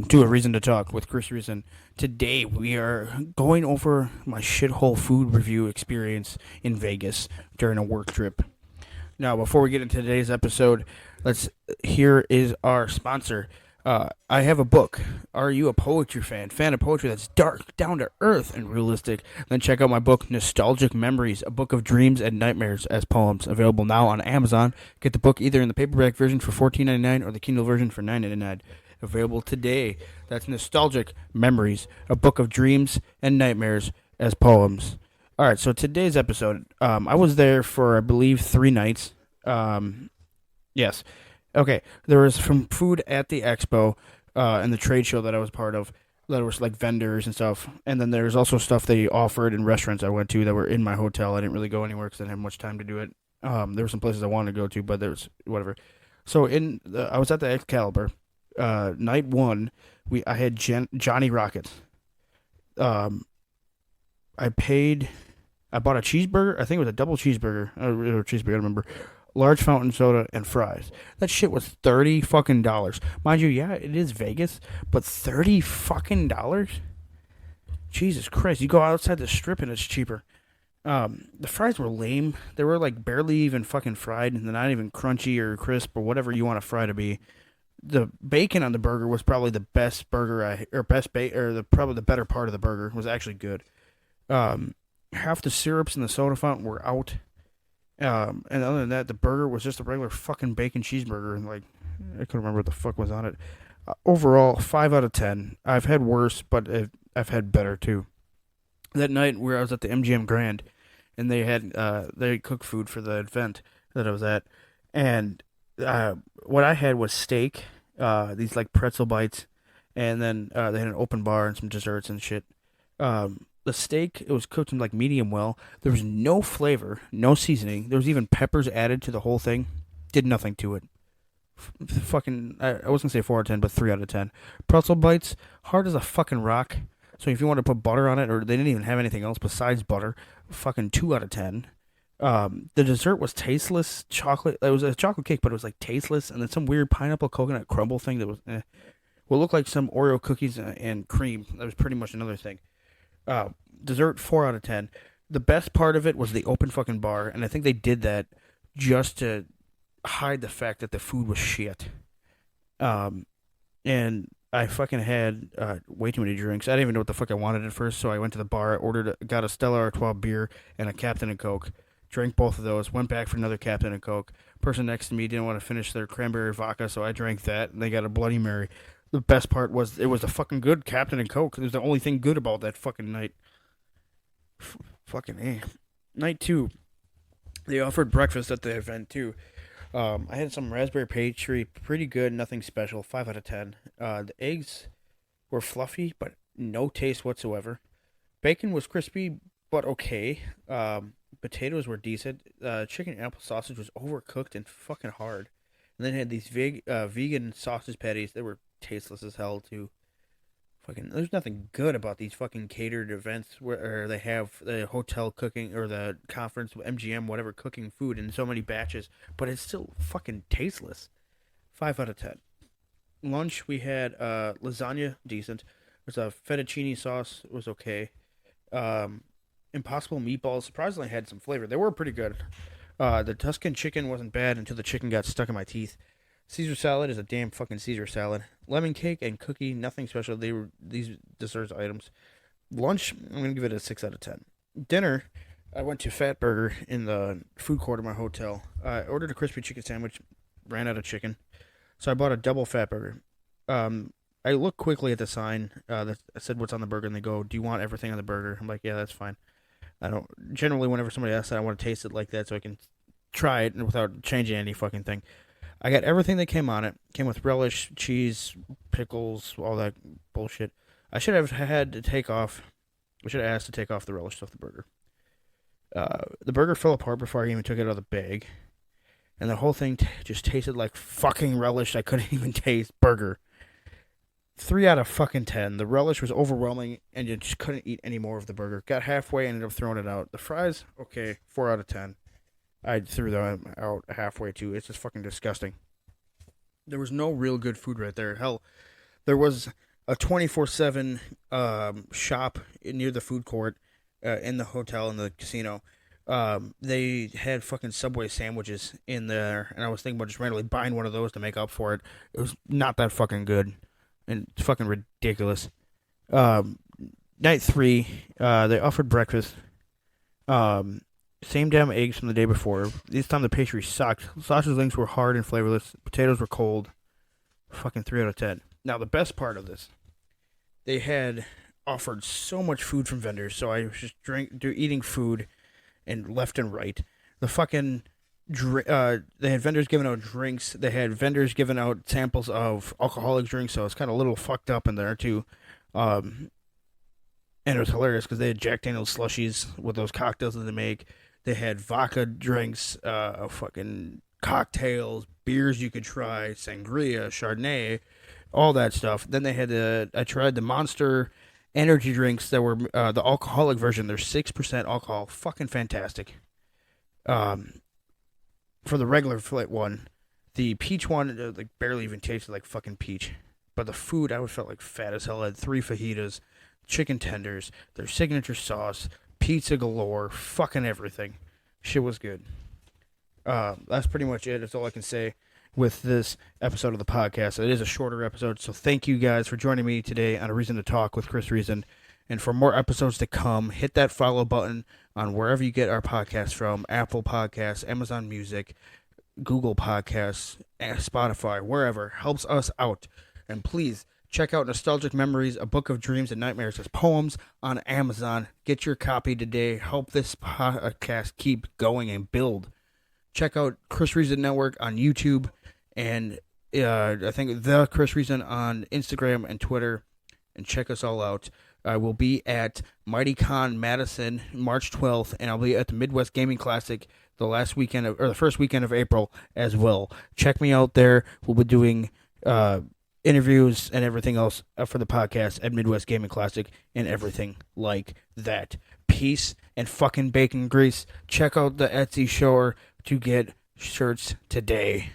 to A Reason to Talk with Chris Reason. Today we are going over my shithole food review experience in Vegas during a work trip. Now, before we get into today's episode, let's here is our sponsor. I have a book. Are you a poetry fan? Fan of poetry that's dark, down to earth, and realistic? Then check out my book, Nostalgic Memories, a book of dreams and nightmares as poems. Available now on Amazon. Get the book either in the paperback version for $14.99 or the Kindle version for $9.99. Available today. That's Nostalgic Memories, a book of dreams and nightmares as poems. All right, so today's episode, I was there for, I believe, 3 nights. Yes. Okay, there was some food at the expo and the trade show that I was part of. There was like vendors and stuff, and then there's also stuff they offered in restaurants I went to that were in my hotel. I didn't really go anywhere because I didn't have much time to do it. There were some places I wanted to go to, but there was whatever. So I was at the Excalibur. Night one, I had Johnny Rockets. Um, I bought a cheeseburger. I think it was a double cheeseburger, or cheeseburger. I don't remember. Large fountain soda and fries. That shit was $30 fucking. Mind you, yeah, it is Vegas, but $30 fucking. Jesus Christ! You go outside the strip and it's cheaper. The fries were lame. They were like barely even fucking fried, and they're not even crunchy or crisp or whatever you want a fry to be. The bacon on the burger was probably the best burger probably the better part of the burger was actually good. Half the syrups in the soda fountain were out. And other than that, the burger was just a regular fucking bacon cheeseburger, and like I couldn't remember what the fuck was on it. Overall, 5 out of 10. I've had worse, but I've had better too. That night where I was at the MGM Grand, and they cooked food for the event that I was at, and what I had was steak, these like pretzel bites, and then they had an open bar and some desserts and shit. The steak, it was cooked in like medium well. There was no flavor, no seasoning. There was even peppers added to the whole thing. Did nothing to it. Fucking, I was gonna say 4 out of 10, but 3 out of 10. Pretzel bites, hard as a fucking rock. So if you want to put butter on it, or they didn't even have anything else besides butter, fucking 2 out of 10. The dessert was tasteless. Chocolate. It was a chocolate cake, but it was like tasteless, and then some weird pineapple coconut crumble thing that was, what looked like some Oreo cookies and cream. That was pretty much another thing. Dessert 4 out of 10. The best part of it was the open fucking bar, and I think they did that just to hide the fact that the food was shit. And I fucking had way too many drinks. I didn't even know what the fuck I wanted at first, so I went to the bar, got a Stella Artois beer and a Captain and Coke. Drank both of those. Went back for another Captain and Coke. Person next to me didn't want to finish their cranberry vodka, so I drank that, and they got a Bloody Mary. The best part was it was a fucking good Captain and Coke. It was the only thing good about that fucking night. Fucking A. Night two, they offered breakfast at the event too. I had some raspberry pastry, pretty good, nothing special. 5 out of 10. The eggs were fluffy, but no taste whatsoever. Bacon was crispy, but okay. Potatoes were decent. Chicken and apple sausage was overcooked and fucking hard. And then had these vegan sausage patties that were tasteless as hell too. Fucking, there's nothing good about these fucking catered events where they have the hotel cooking or the conference MGM whatever cooking food in so many batches, but it's still fucking tasteless. 5 out of 10. Lunch we had lasagna, decent. There's a fettuccine sauce, was okay. Impossible meatballs surprisingly had some flavor. They were pretty good. The Tuscan chicken wasn't bad until the chicken got stuck in my teeth. Caesar salad is a damn fucking Caesar salad. Lemon cake and cookie, nothing special. They were these desserts items. Lunch, I'm gonna give it a 6 out of 10. Dinner, I went to Fat Burger in the food court of my hotel. I ordered a crispy chicken sandwich, ran out of chicken, so I bought a double Fat Burger. I looked quickly at the sign that said what's on the burger, and they go, "Do you want everything on the burger?" I'm like, "Yeah, that's fine." I don't generally whenever somebody asks that, I want to taste it like that so I can try it and without changing any fucking thing. I got everything that came on it. Came with relish, cheese, pickles, all that bullshit. I should have had to take off. I should have asked to take off the relish off the burger. The burger fell apart before I even took it out of the bag, and the whole thing just tasted like fucking relish. I couldn't even taste burger. 3 out of fucking 10. The relish was overwhelming, and you just couldn't eat any more of the burger. Got halfway, ended up throwing it out. The fries, okay, 4 out of 10. I threw them out halfway too. It's just fucking disgusting. There was no real good food right there. Hell, there was a 24/7 shop near the food court in the hotel in the casino. They had fucking Subway sandwiches in there, and I was thinking about just randomly buying one of those to make up for it. It was not that fucking good, and it's fucking ridiculous. Um, Night three, they offered breakfast. Um, Same damn eggs from the day before. This time the pastry sucked. Sausage links were hard and flavorless. Potatoes were cold. Fucking 3 out of 10. Now the best part of this, they had offered so much food from vendors, so I was just eating food and left and right. The fucking they had vendors giving out drinks. They had vendors giving out samples of alcoholic drinks, so it's kind of a little fucked up in there too. Um, and it was hilarious because they had Jack Daniel's slushies with those cocktails that they make. They had vodka drinks, fucking cocktails, beers you could try, sangria, Chardonnay, all that stuff. Then they had I tried the Monster energy drinks that were the alcoholic version. They're 6% alcohol, fucking fantastic. Um, for the regular flit one, the peach one like barely even tasted like fucking peach. But the food, I would felt like fat as hell. I had 3 fajitas, chicken tenders, their signature sauce, pizza galore, fucking everything. Shit was good. That's pretty much it. That's all I can say with this episode of the podcast. It is a shorter episode, so thank you guys for joining me today on A Reason to Talk with Chris Reason. And for more episodes to come, hit that follow button on wherever you get our podcast from, Apple Podcasts, Amazon Music, Google Podcasts, Spotify, wherever. Helps us out. And please check out Nostalgic Memories, A Book of Dreams and Nightmares as Poems on Amazon. Get your copy today. Help this podcast keep going and build. Check out Chris Reason Network on YouTube and I think the Chris Reason on Instagram and Twitter. And check us all out. I will be at Mighty Con Madison March 12th, and I'll be at the Midwest Gaming Classic the first weekend of April as well. Check me out there. We'll be doing interviews and everything else for the podcast at Midwest Gaming Classic and everything like that. Peace and fucking bacon grease. Check out the Etsy store to get shirts today.